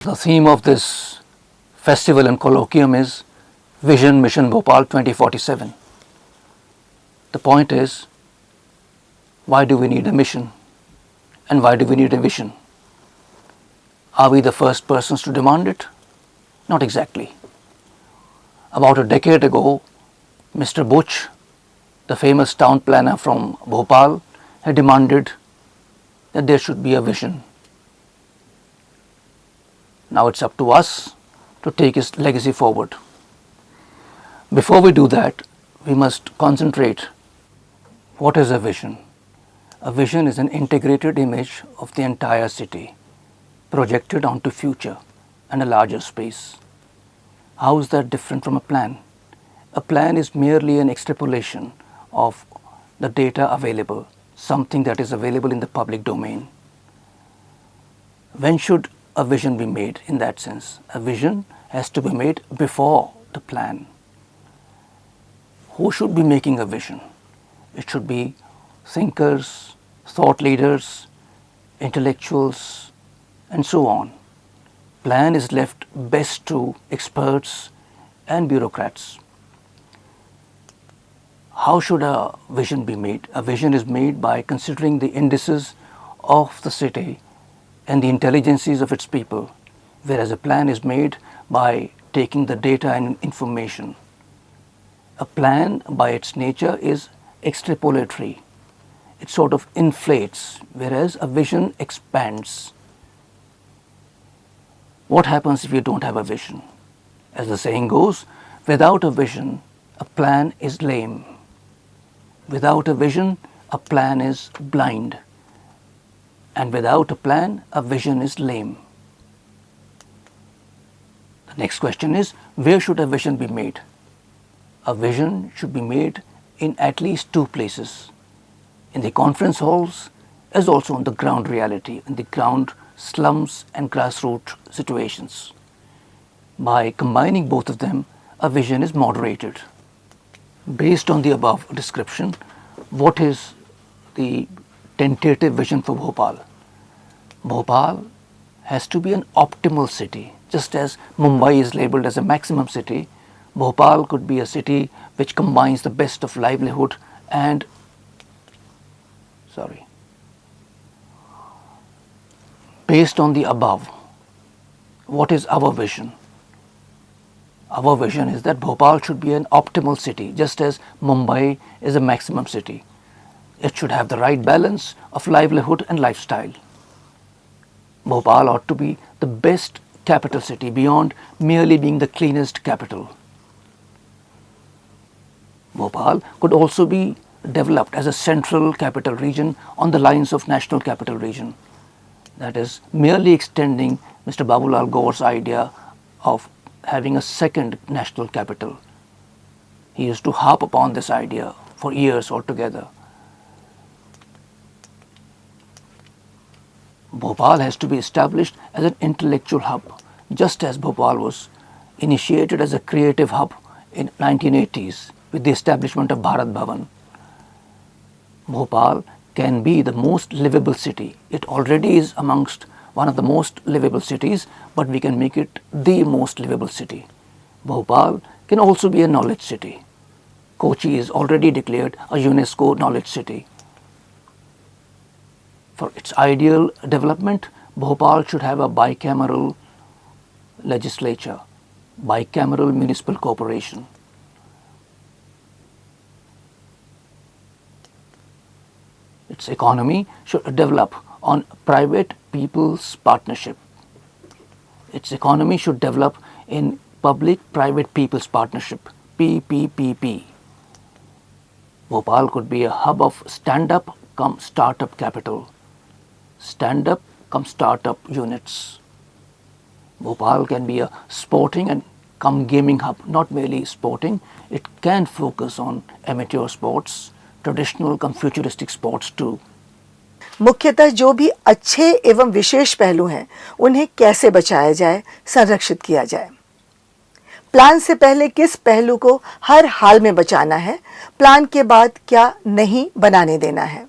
The theme of this festival and colloquium is Vision Mission Bhopal 2047. The point is, why do we need a mission? And why do we need a vision? Are we the first persons to demand it? Not exactly. About a decade ago, Mr. Buch, the famous town planner from Bhopal, had demanded that there should be a vision. Now it's up to us to take his legacy forward. Before we do that, we must concentrate. What is a vision? A vision is an integrated image of the entire city, projected onto future and a larger space. How is that different from a plan? A plan is merely an extrapolation of the data available, something that is available in the public domain. When should a vision be made in that sense? A vision has to be made before the plan. Who should be making a vision? It should be thinkers, thought leaders, intellectuals, and so on. Plan is left best to experts and bureaucrats. How should a vision be made? A vision is made by considering the indices of the city and the intelligences of its people, whereas a plan is made by taking the data and information. A plan by its nature is extrapolatory. It sort of inflates, whereas a vision expands. What happens if you don't have a vision? As the saying goes, without a vision, a plan is lame. Without a vision, a plan is blind. And without a plan, a vision is lame. The next question is, where should a vision be made? A vision should be made in at least two places, in the conference halls as also on the ground reality, in the ground slums and grassroots situations. By combining both of them, a vision is moderated. Based on the above description, what is the tentative vision for Bhopal? Bhopal has to be an optimal city. Just as Mumbai is labeled as a maximum city, Bhopal could be a city which combines the best of livelihood and Based on the above, what is our vision? Our vision is that Bhopal should be an optimal city, just as Mumbai is a maximum city. It should have the right balance of livelihood and lifestyle. Bhopal ought to be the best capital city beyond merely being the cleanest capital. Bhopal could also be developed as a central capital region on the lines of national capital region. That is merely extending Mr. Babulal Gaure's idea of having a second national capital. He used to harp upon this idea for years altogether. Bhopal has to be established as an intellectual hub, just as Bhopal was initiated as a creative hub in 1980s with the establishment of Bharat Bhavan. Bhopal can be the most livable city. It already is amongst one of the most livable cities, but we can make it the most livable city. Bhopal can also be a knowledge city. Kochi is already declared a UNESCO knowledge city. For its ideal development, Bhopal should have a bicameral legislature, bicameral municipal corporation. Its economy should develop on private people's partnership. Its economy should develop in public-private people's partnership, PPPP. Bhopal could be a hub of stand-up come startup capital, stand-up come startup units. Bhopal can be a sporting and come gaming hub, not merely sporting. It can focus on amateur sports, traditional come futuristic sports too. मुख्यतः जो भी अच्छे एवं विशेष पहलू हैं उन्हें कैसे बचाया जाए, संरक्षित किया जाए। प्लान से पहले किस पहलू को हर हाल में बचाना है, प्लान के बाद क्या नहीं बनाने देना है,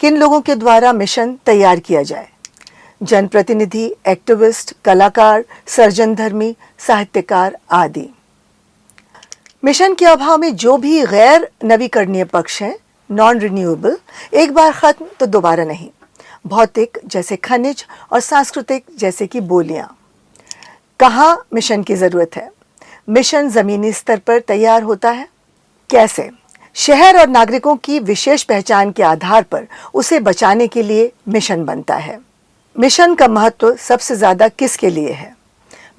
किन लोगों के द्वारा मिशन तैयार किया जाए। जनप्रतिनिधि, एक्टिविस्ट, कलाकार, सर्जन धर्मी, साहित्यकार आदि। मिशन के अभाव में जो भी गैर नवीकरणीय पक्ष हैं, नॉन रिन्यूएबल, एक बार खत्म तो दोबारा नहीं। भौतिक जैसे खनिज और सांस्कृतिक जैसे कि बोलियां। कहाँ मिशन की जरूरत है? मिशन जमीनी स्तर पर तैयार होता है। कैसे? शहर और नागरिकों की विशेष पहचान के आधार पर उसे बचाने के लिए मिशन बनता है। मिशन का महत्व सबसे ज्यादा किसके लिए है?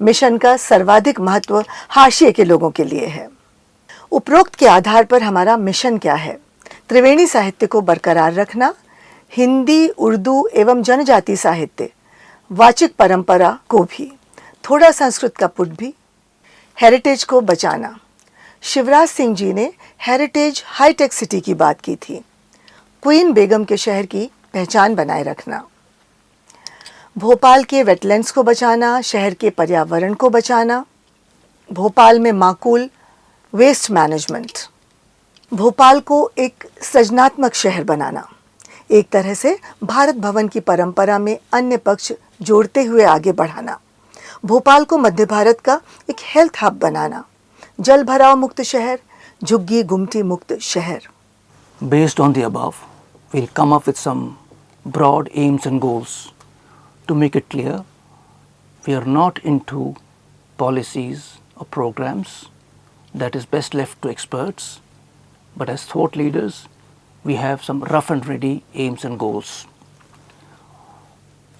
मिशन का सर्वाधिक महत्व हाशिए के लोगों के लिए है। उपरोक्त के आधार पर हमारा मिशन क्या है? त्रिवेणी साहित्य को बरकरार रखना, हिंदी, उर्दू एवं जनजाति साहित्य, वाचिक परंपरा को भी, थोड़ा संस्कृत का पुट भी, हेरिटेज को बचाना। शिवराज सिंह जी ने हेरिटेज हाईटेक सिटी की बात की थी। क्वीन बेगम के शहर की पहचान बनाए रखना। भोपाल के वेटलैंड्स को बचाना, शहर के पर्यावरण को बचाना। भोपाल में माकूल वेस्ट मैनेजमेंट। भोपाल को एक सृजनात्मक शहर बनाना। एक तरह से भारत भवन की परंपरा में अन्य पक्ष जोड़ते हुए आगे बढ़ाना। भोपाल को मध्य भारत का एक हेल्थ हब बनाना। जल भराव मुक्त शहर, झुग्गी गुमटी मुक्त शहर। Based on the above, we'll come up with some broad aims and goals. To make it clear, we are not into policies or programs. That is best left to experts. But as thought leaders, we have some rough and ready aims and goals.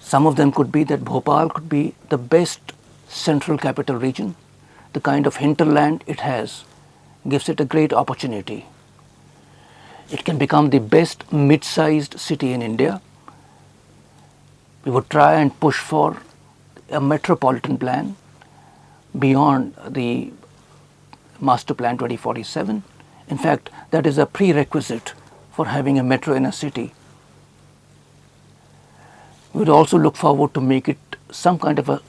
Some of them could be that Bhopal could be the best central capital region. The kind of hinterland it has gives it a great opportunity. It can become the best mid-sized city in India. We would try and push for a metropolitan plan beyond the Master Plan 2047. In fact, that is a prerequisite for having a metro in a city. We would also look forward to make it some kind of a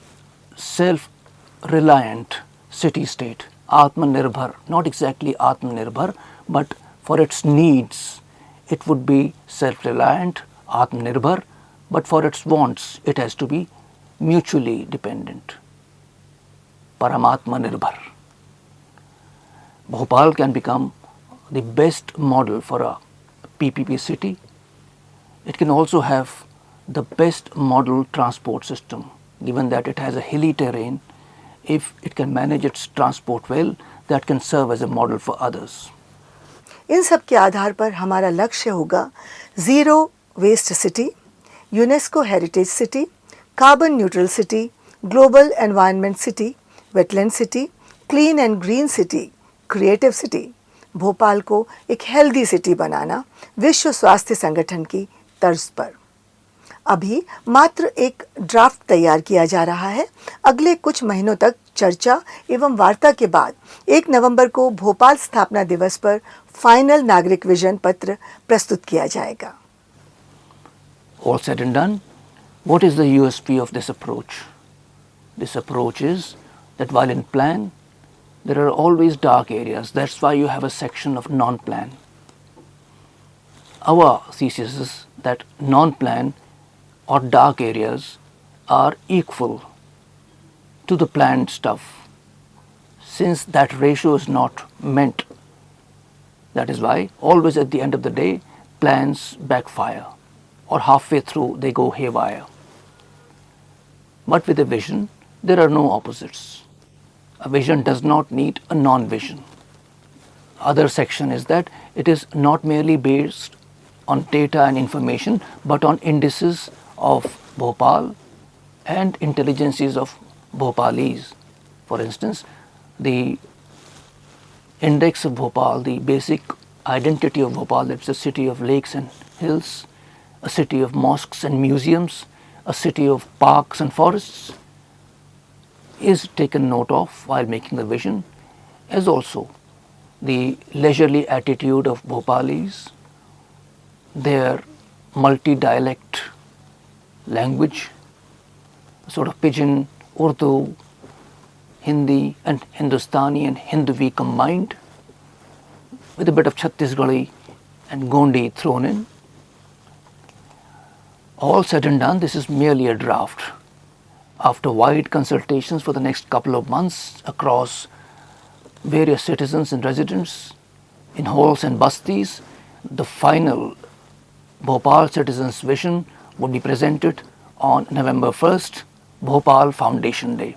self-reliant city-state, Atmanirbhar, not exactly Atmanirbhar, but for its needs, it would be self-reliant, Atmanirbhar, but for its wants, it has to be mutually dependent, Paramatma Nirbhar. Bhopal can become the best model for a PPP city. It can also have the best model transport system, given that it has a hilly terrain. If it can manage its transport well, that can serve as a model for others. इन सब के आधार पर हमारा लक्ष्य होगा zero waste city, UNESCO heritage city, carbon neutral city, global environment city, wetland city, clean and green city, creative city. Bhopal को एक healthy city बनाना विश्व स्वास्थ्य संगठन की तर्ज पर। अभी मात्र एक ड्राफ्ट तैयार किया जा रहा है। अगले कुछ महीनों तक चर्चा एवं वार्ता के बाद 1 नवंबर को भोपाल स्थापना दिवस पर फाइनल नागरिक विजन पत्र प्रस्तुत किया जाएगा। All said and done, what is the USP of this approach? This approach is that while in plan, there are always dark areas. That's why you have a section of non-plan. Our thesis is that non-plan or dark areas are equal to the planned stuff, since that ratio is not meant. That is why always at the end of the day, plans backfire, or halfway through they go haywire. But with a vision, there are no opposites. A vision does not need a non-vision. Other section is that it is not merely based on data and information, but on indices of Bhopal and intelligences of Bhopalis. For instance, the index of Bhopal, the basic identity of Bhopal, that's a city of lakes and hills, a city of mosques and museums, a city of parks and forests, is taken note of while making the vision, as also the leisurely attitude of Bhopalis, their multi-dialect language, sort of pidgin, Urdu, Hindi and Hindustani and Hinduvi combined, with a bit of Chhattisgarhi and Gondi thrown in. All said and done, this is merely a draft. After wide consultations for the next couple of months across various citizens and residents in halls and bastis, the final Bhopal Citizens Vision would be presented on November 1st, Bhopal Foundation Day.